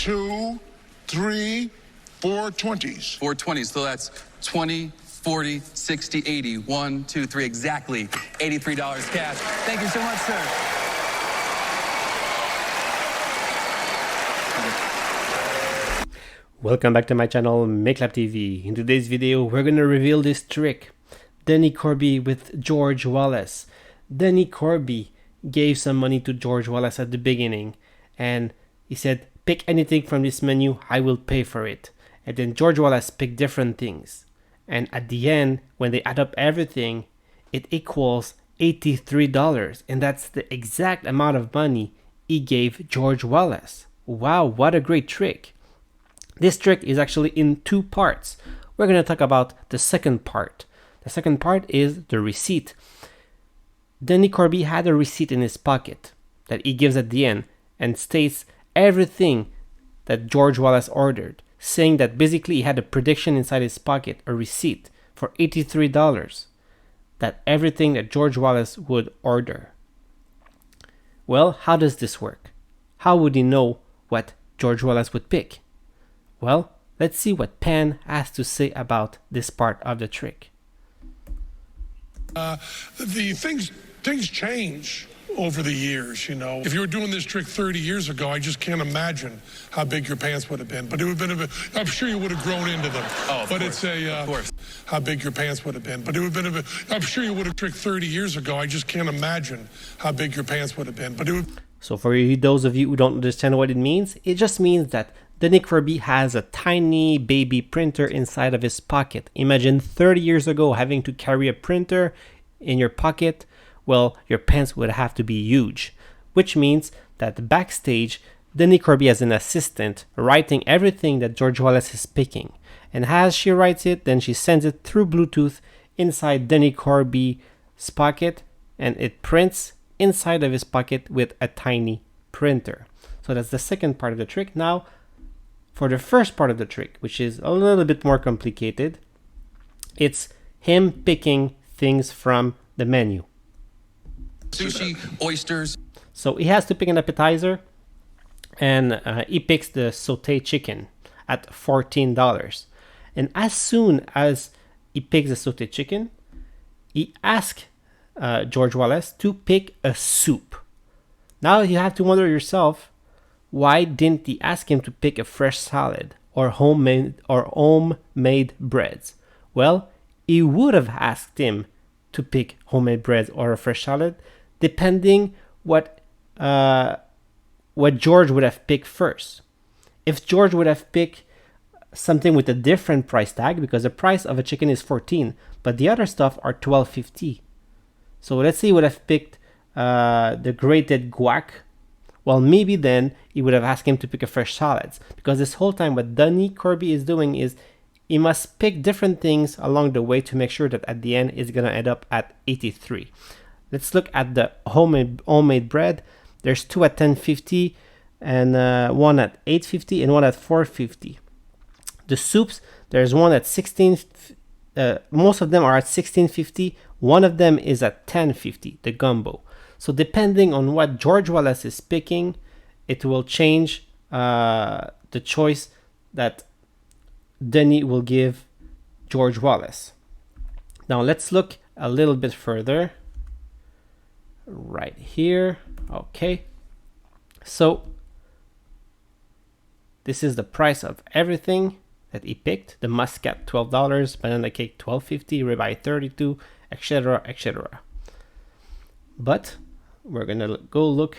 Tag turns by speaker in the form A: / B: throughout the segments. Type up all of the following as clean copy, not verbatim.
A: 2, 3, 4 20s.
B: 4 20s, so that's 20, 40, 60, 80. 1, 2, 3, exactly $83 cash. Thank you so much, sir.
C: Welcome back to my channel, MakeLab TV. In today's video, we're going to reveal this trick. Denny Corby with George Wallace. Denny Corby gave some money to George Wallace at the beginning, and he said, pick anything from this menu, I will pay for it. And then George Wallace picked different things. And at the end, when they add up everything, it equals $83. And that's the exact amount of money he gave George Wallace. Wow, what a great trick. This trick is actually in two parts. We're going to talk about the second part. The second part is the receipt. Denny Corby had a receipt in his pocket that he gives at the end and states everything that George Wallace ordered, saying that basically he had a prediction inside his pocket, a receipt for $83, that everything that George Wallace would order. Well, how does this work? How would he know what George Wallace would pick? Well, let's see what Penn has to say about this part of the trick.
A: The things change over the years, you know. If you were doing this trick 30 years ago, I just can't imagine how big your pants would have been. But it would have been a bit, I'm sure you would have grown into them.
B: Oh,
A: but course. Of course. How big your pants would have been. But it would have been a bit, I'm sure you would have tricked 30 years ago. I just can't imagine how big your pants would have been. But it would.
C: So for those of you who don't understand what it just means that Denny Corby has a tiny baby printer inside of his pocket. Imagine 30 years ago having to carry a printer in your pocket. Well, your pants would have to be huge, which means that backstage, Denny Corby has an assistant writing everything that George Wallace is picking. And as she writes it, then she sends it through Bluetooth inside Denny Corby's pocket, and it prints inside of his pocket with a tiny printer. So that's the second part of the trick. Now, for the first part of the trick, which is a little bit more complicated, it's him picking things from the menu.
B: Sushi, oysters.
C: So he has to pick an appetizer, and he picks the sauté chicken at $14. And as soon as he picks the sauté chicken, he asks George Wallace to pick a soup. Now you have to wonder yourself, why didn't he ask him to pick a fresh salad or homemade breads? Well, he would have asked him to pick homemade breads or a fresh salad, depending what George would have picked first. If George would have picked something with a different price tag, because the price of a chicken is $14, but the other stuff are $12.50. So let's say he would have picked the grated guac. Well, maybe then he would have asked him to pick a fresh salads, because this whole time what Denny Corby is doing is he must pick different things along the way to make sure that at the end it's going to end up at 83. Let's look at the homemade bread. There's two at $10.50 and one at $8.50 and one at $4.50. The soups, there's one at most of them are at $16.50. One of them is at $10.50, the gumbo. So depending on what George Wallace is picking, it will change the choice that Denny will give George Wallace. Now let's look a little bit further. Right here. Okay. So this is the price of everything that he picked. The muscat $12, banana cake $12.50, ribeye $32, etc., etc. But we're gonna go look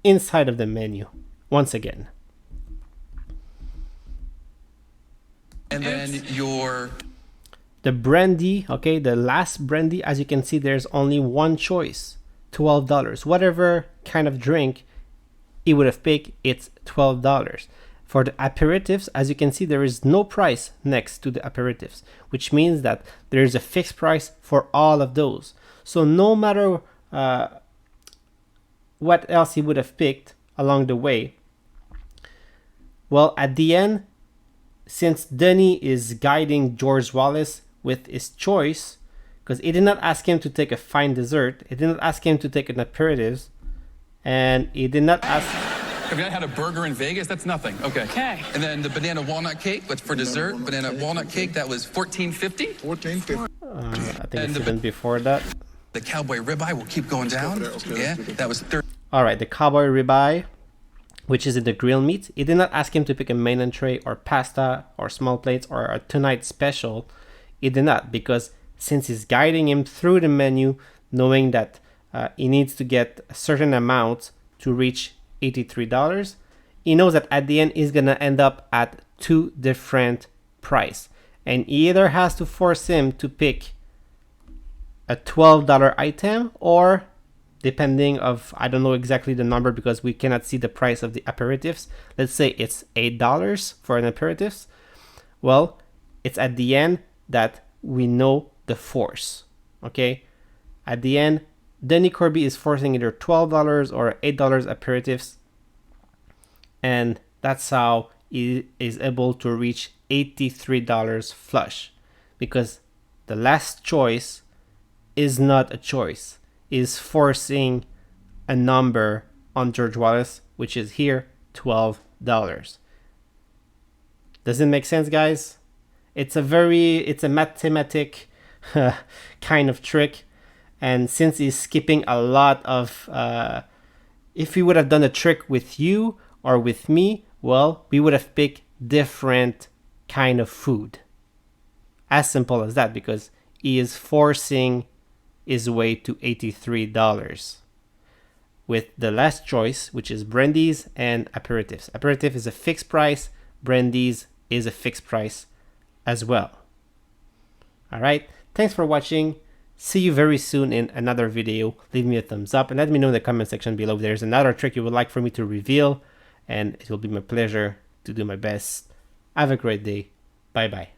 C: inside of the menu once again.
B: And then
C: the brandy, okay, the last brandy, as you can see, there's only one choice, $12. Whatever kind of drink he would have picked, it's $12. For the aperitifs, as you can see, there is no price next to the aperitifs, which means that there is a fixed price for all of those. So no matter what else he would have picked along the way, well, at the end, since Denny is guiding George Wallace with his choice, because he did not ask him to take a fine dessert, he did not ask him to take an aperitif, and he did not ask
B: Have you not had a burger in Vegas? That's nothing. Okay.
D: Okay.
B: And then the banana walnut cake, that's for dessert. Banana walnut cake, that was $14.50.
E: $14.50.
C: I think
B: And
C: it's even before that.
B: The cowboy ribeye will keep going down.
E: Okay.
B: Yeah, that was
C: All right, the cowboy ribeye, which is in the grill meat. It did not ask him to pick a main entree or pasta or small plates or a tonight special. It did not, because since he's guiding him through the menu, knowing that he needs to get a certain amount to reach $83, he knows that at the end he's gonna end up at two different price, and he either has to force him to pick a $12 item, or depending of, I don't know exactly the number because we cannot see the price of the aperitifs. Let's say it's $8 for an aperitifs. Well, it's at the end that we know the force. Okay, at the end, Denny Corby is forcing either $12 or $8 aperitifs, and that's how he is able to reach $83 flush, because the last choice is not a choice, is forcing a number on George Wallace, which is here $12. Does it make sense, guys? It's a mathematic kind of trick, and since he's skipping a lot of if he would have done a trick with you or with me, well, we would have picked different kind of food. As simple as that, because he is forcing his way to $83 with the last choice, which is brandies and aperitifs. Aperitif is a fixed price, brandies is a fixed price as well. All right, thanks for watching. See you very soon in another video. Leave me a thumbs up and let me know in the comment section below if there's another trick you would like for me to reveal, and it will be my pleasure to do my best. Have a great day. Bye bye.